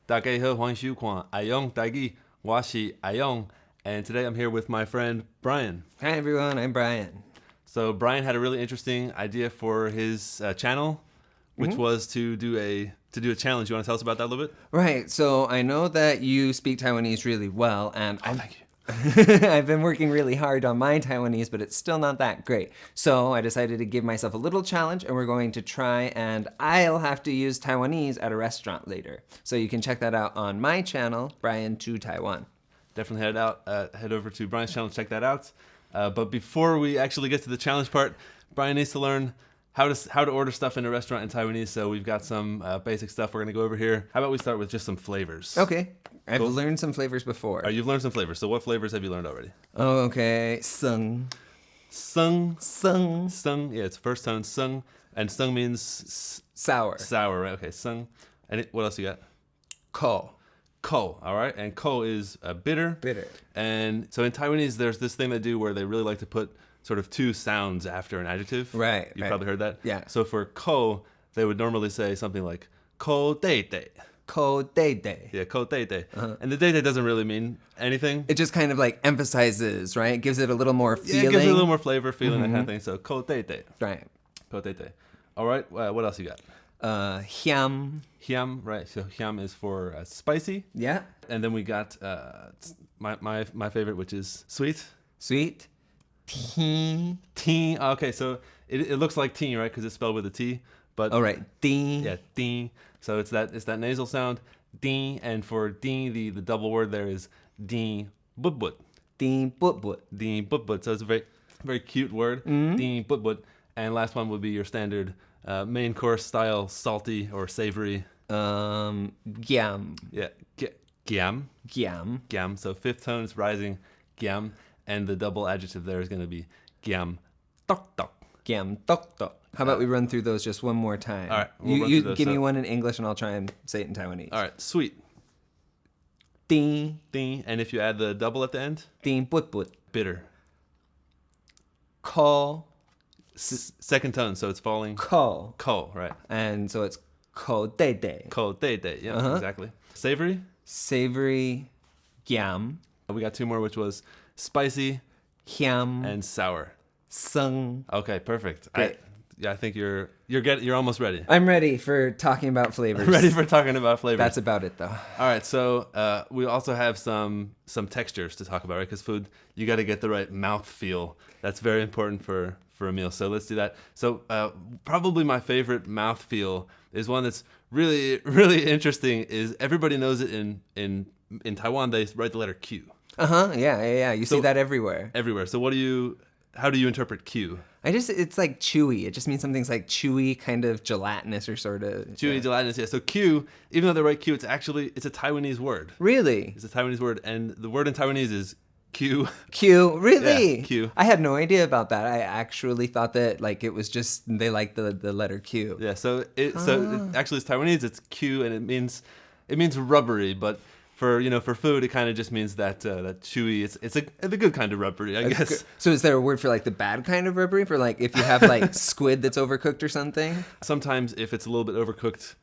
大家好，欢迎收看爱用台语，我是爱用, and today I'm here with my friend Brian. Hi everyone, I'm Brian. So Brian had a really interesting idea for his channel, which was to do a challenge. You want to tell us about that a little bit? Right, so I know that you speak Taiwanese really well, and Thank you. I've been working really hard on my Taiwanese, but it's still not that great. So I decided to give myself a little challenge, and we're going to try, and I'll have to use Taiwanese at a restaurant later. So you can check that out on my channel, Brian to Taiwan. Definitely head over to Brian's channel, check that out. But before we actually get to the challenge part, Brian needs to learn how to order stuff in a restaurant in Taiwanese. So we've got some basic stuff we're going to go over here. How about we start with just some flavors? Okay, I've learned some flavors before. You've learned some flavors. So what flavors have you learned already? Oh, okay, sung. Sung. Sung. Sung. Yeah, it's first tone. Sung. And sung means Sour. sour, right? Okay, sung. And what else you got? Ko. Ko, all right? And ko is bitter. Bitter. And so in Taiwanese, there's this thing they do where they really like to put sort of two sounds after an adjective. Right. You've probably heard that? Yeah. So for ko, they would normally say something like ko day day. Ko day day. Yeah, ko day day. And the day day doesn't really mean anything. It just kind of like emphasizes, right? It gives it a little more feeling. Yeah, it gives it a little more flavor, feeling, that kind of thing. So ko day day. Right. Ko day day. All right, what else you got? Hiam. Hiam, right? So hiam is for spicy. Yeah. And then we got my favorite, which is sweet. Sweet. Tea. Teen. Okay, so it looks like teen, right? Because it's spelled with a T. But All right. Ding. yeah, teen. So it's that nasal sound, ding. And for ding, the double word there is ding but but. Ding but but. Ding but but. So it's a very very cute word. Ding but but. And last one would be your standard main course style, salty or savory. Giam. Yeah, giam. Giam. Giam. So fifth tone is rising, giam, and the double adjective there is going to be giam tok tok. Giam tok tok. How about we run through those just one more time? All right, we'll run you through those. give me So- one in English and I'll try and say it in Taiwanese. All right, sweet, Ding. ding, and if you add the double at the end, Ding but but. bitter. Ko. Second tone, so it's falling. Ko. Ko, right? And so it's ko day day. Ko day day. Yeah, exactly. Savory. Savory. Giam. We got two more, which was spicy Hiam. and sour. Sung. Okay, perfect. Great. I think you're almost ready. I'm ready for talking about flavors. Ready for talking about flavors. That's about it, though. All right, so we also have some textures to talk about, right? Because food, you got to get the right mouth feel. That's very important for a meal. So let's do that. So probably my favorite mouth feel is one that's really really interesting. Is everybody knows it in Taiwan they write the letter Q Yeah. You see that everywhere. everywhere. So how do you interpret Q? It's like chewy. It just means something's like chewy, kind of gelatinous or sort of. Chewy, gelatinous. Yeah. So Q, even though they write Q, it's a Taiwanese word. Really? It's a Taiwanese word, and the word in Taiwanese is Q. Q? Really? Yeah, Q. I had no idea about that. I actually thought that like it was just they liked the letter Q. Yeah, so actually it's Taiwanese. It's Q, and it means rubbery. But for food, it kind of just means that chewy. It's a good kind of rubbery, I guess. So is there a word for like the bad kind of rubbery for like if you have like squid that's overcooked or something? Sometimes if it's a little bit overcooked,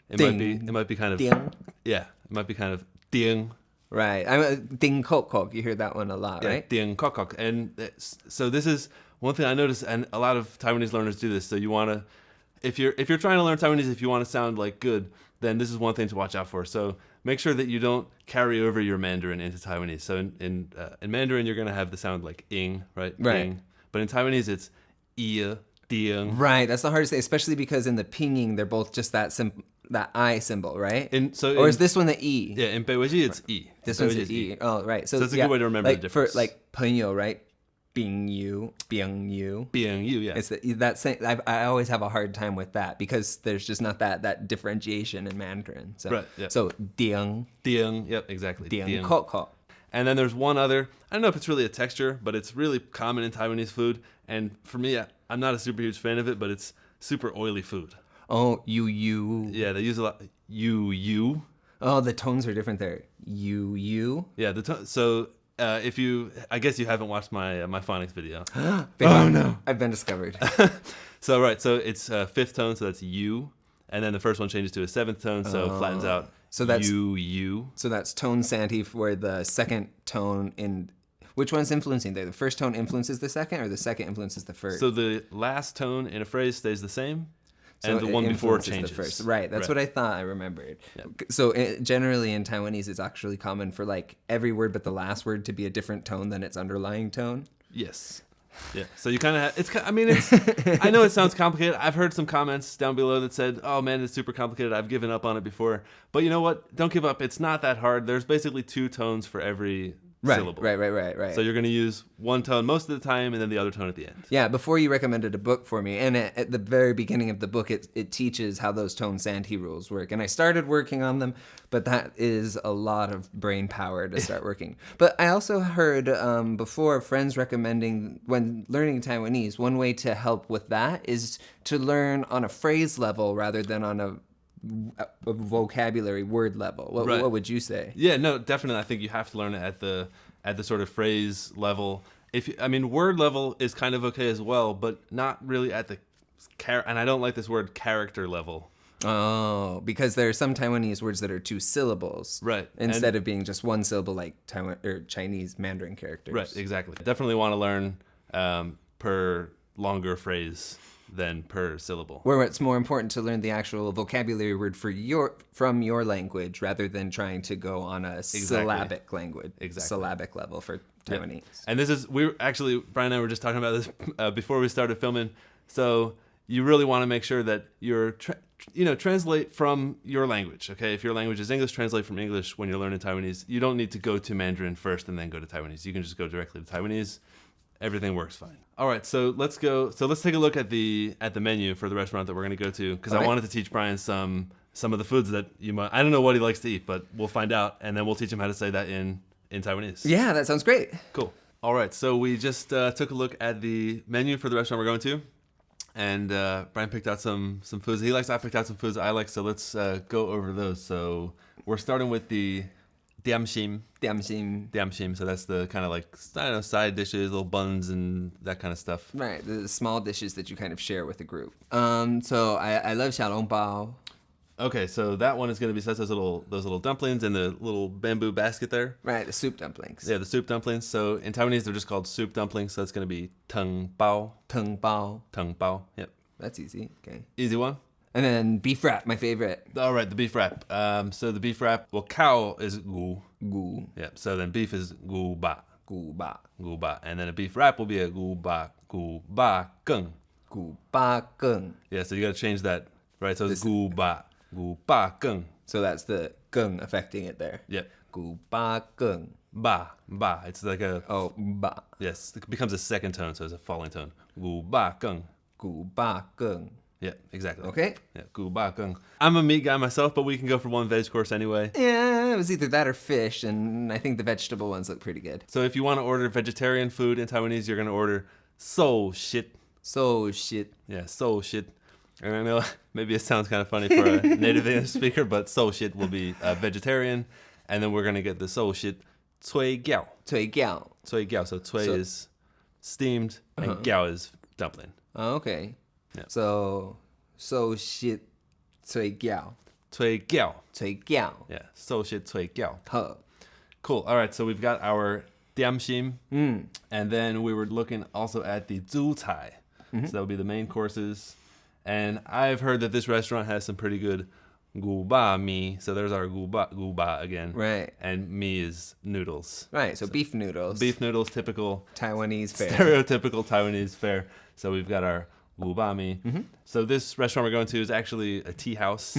it Ding. might be kind of Ding. Yeah, it might be kind of ding. Right. I'm ding kok kok. You hear that one a lot, Yeah, right? ding kok kok. And so this is one thing I noticed, and a lot of Taiwanese learners do this. So you want to, if you're trying to learn Taiwanese, if you want to sound like good, then this is one thing to watch out for. So make sure that you don't carry over your Mandarin into Taiwanese. So in Mandarin, you're going to have the sound like ing, right? Right. Ing. But in Taiwanese, it's ia, ding. Right. That's the hardest thing, especially because in the pinging, they're both just that I symbol, right? Or is this one the E? Yeah, in Beiweji, it's e. This In one's Beiweji, the it's E. Oh, right. So it's a good way to remember the like, difference. For like 朋友, right? 冰you, 冰you. Being you, yeah. It's that same. I always have a hard time with that because there's just not that differentiation in Mandarin. So, Right, yeah. So ding, Ding, yep, exactly. ding, kok kok. And then there's one other, I don't know if it's really a texture, but it's really common in Taiwanese food. And for me, I'm not a super huge fan of it, but it's super oily food. Oh, you. Yeah, they use a lot. You. Oh, the tones are different there. You. Yeah, so I guess you haven't watched my phonics video. Oh no, I've been discovered. So it's fifth tone, so that's you, and then the first one changes to a seventh tone, so flattens out So that's you. so that's tone sandhi for the second tone in. Which one's influencing there? The first tone influences the second, or the second influences the first? So the last tone in a phrase stays the same, So and the it one before influences changes. the first. Right, that's Right. what I thought I remembered. So generally in Taiwanese, it's actually common for like every word but the last word to be a different tone than its underlying tone. Yes. Yeah. So you kind of I mean, it's. I know it sounds complicated. I've heard some comments down below that said, "Oh man, it's super complicated. I've given up on it before." But you know what? Don't give up. It's not that hard. There's basically 2 tones for every syllable. Right. So you're going to use one tone most of the time, and then the other tone at the end. Yeah, before you recommended a book for me, and at the very beginning of the book, it teaches how those tone sandhi rules work. And I started working on them, but that is a lot of brain power to start working. But I also heard before friends recommending when learning Taiwanese, one way to help with that is to learn on a phrase level rather than on a vocabulary word level. Right. What would you say? Yeah, no, definitely. I think you have to learn it at the sort of phrase level. I mean, word level is kind of okay as well, but not really at the and I don't like this word character level. Oh, because there are some Taiwanese words that are 2 syllables, Right. Instead of being just one syllable, like Taiwan or Chinese Mandarin characters. Right, exactly. Definitely want to learn per longer phrase than per syllable. Where it's more important to learn the actual vocabulary word from your language rather than trying to go on a syllabic language, syllabic level for Taiwanese. And this is Brian and I were just talking about this before we started filming. So you really want to make sure that you're translate from your language. Okay, if your language is English, translate from English when you're learning Taiwanese. You don't need to go to Mandarin first and then go to Taiwanese. You can just go directly to Taiwanese. Everything works fine. All right, so let's go. So let's take a look at the menu for the restaurant that we're going to go to, because I wanted to teach Brian some of the foods that you might. I don't know what he likes to eat, but we'll find out, and then we'll teach him how to say that in Taiwanese. Yeah, that sounds great. Cool. All right, so we just took a look at the menu for the restaurant we're going to, and Brian picked out some foods he likes. I picked out some foods I like. So let's go over those. So we're starting with the diamshim. Diamshim. So that's the kind of like, I don't know, side dishes, little buns and that kind of stuff. Right, the small dishes that you kind of share with the group. So I love xiaolongbao. Okay, so that one is going to be such those little dumplings in the little bamboo basket there. Right, the soup dumplings. Yeah, the soup dumplings. So in Taiwanese, they're just called soup dumplings. So it's going to be teng bao. Teng bao. Teng bao. Yep. That's easy. Okay. Easy one. And then beef wrap, my favorite. All right, the beef wrap. So the beef wrap, well, cow is gu. Gu. Yeah, so then beef is gu ba. Gu ba. Gu ba. And then a beef wrap will be a gu ba geng. Gu ba geng. Yeah, so you got to change that, right? So it's gu ba geng. So that's the geng affecting it there. Yep. Gu ba geng. Ba. It's like a... Oh, ba. Yes, it becomes a second tone, so it's a falling tone. Gu ba geng. Gu ba geng. Yeah, exactly. Okay. Yeah, gu ba geng. I'm a meat guy myself, but we can go for one veg course anyway. Yeah, it was either that or fish, and I think the vegetable ones look pretty good. So if you want to order vegetarian food in Taiwanese, you're going to order so shit. So shit. Yeah, so shit. And I know maybe it sounds kind of funny for a native English speaker, but so shit will be vegetarian. And then we're going to get the so shit cui giao. Cui giao. Cui giao. So cui is steamed and giao is dumpling. Oh, okay. Yeah. So shit cui giao. Cui giao. Cui giao. Yeah, so shit cui giao. Huh. Cool. All right, so we've got our diamshim. And then we were looking also at the zhu cai. So that would be the main courses. And I've heard that this restaurant has some pretty good gu ba mi. So there's our gu ba again. Right. And mi is noodles. Right, so beef noodles. Beef noodles, typical Taiwanese fare. stereotypical Taiwanese fare. So we've got our gu ba mi. So this restaurant we're going to is actually a tea house.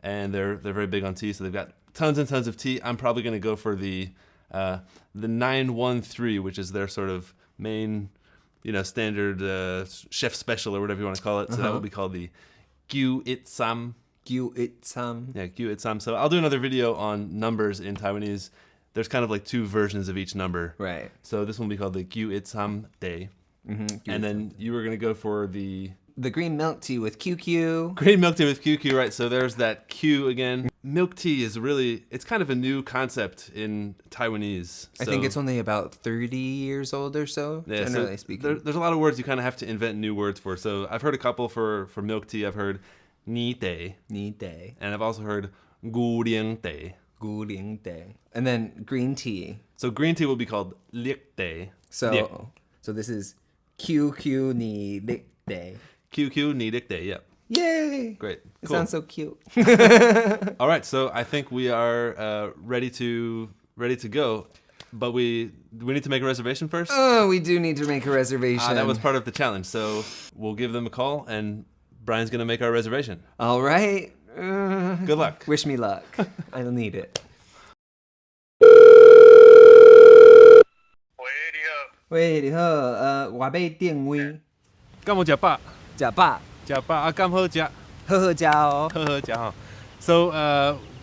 And they're very big on tea. So they've got tons and tons of tea. I'm probably going to go for the 913, which is their sort of main, standard chef special or whatever you want to call it. So that will be called the Gyu It Sam. Gyu It Sam. Yeah, Gyu It Sam. So I'll do another video on numbers in Taiwanese. There's kind of like 2 versions of each number. Right. So this one will be called the Gyu It Sam Day. And then you were going to go for the green milk tea with QQ. green milk tea with QQ, right? So there's that Q again. Milk tea is it's kind of a new concept in Taiwanese. I think it's only about 30 years old or so, generally speaking. There's a lot of words you kind of have to invent new words for. So I've heard a couple for milk tea. I've heard ni day. Ni day. And I've also heard gu liang day. Gu Ling Day. And then green tea. So green tea will be called liek day. So this is QQ Ni Lik Day. QQ ni liek day. Yeah. Yay! Great. It Cool. sounds so cute. All right. So I think we are ready to go, but we need to make a reservation first. Oh, we do need to make a reservation. That was part of the challenge. So we'll give them a call, and Brian's gonna make our reservation. All right. Good luck. Wish me luck. I'll need it. 喂，你好，我要定位，敢有吃饱？吃饱，吃饱啊？敢好吃？好好吃哦。好好吃哈。So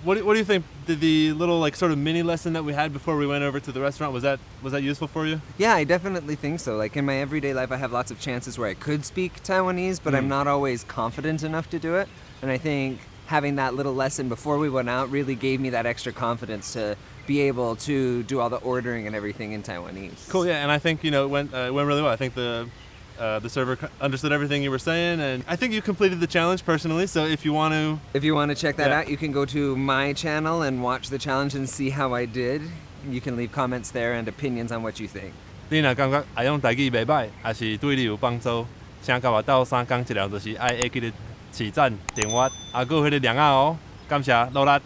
what do you think? Did the little like sort of mini lesson that we had before we went over to the restaurant was that useful for you? Yeah, I definitely think so. Like in my everyday life, I have lots of chances where I could speak Taiwanese, but I'm not always confident enough to do it. And I think having that little lesson before we went out really gave me that extra confidence to be able to do all the ordering and everything in Taiwanese. Cool, yeah, and I think it went really well. I think the server understood everything you were saying, and I think you completed the challenge personally. So if you want to check that Yeah. out, you can go to my channel and watch the challenge and see how I did. You can leave comments there and opinions on what you think. 你若感觉爱用台语袂歹，还是对你有帮助，请甲我斗3工一条，就是爱记得市站电话，还有迄个量啊哦，感谢努力。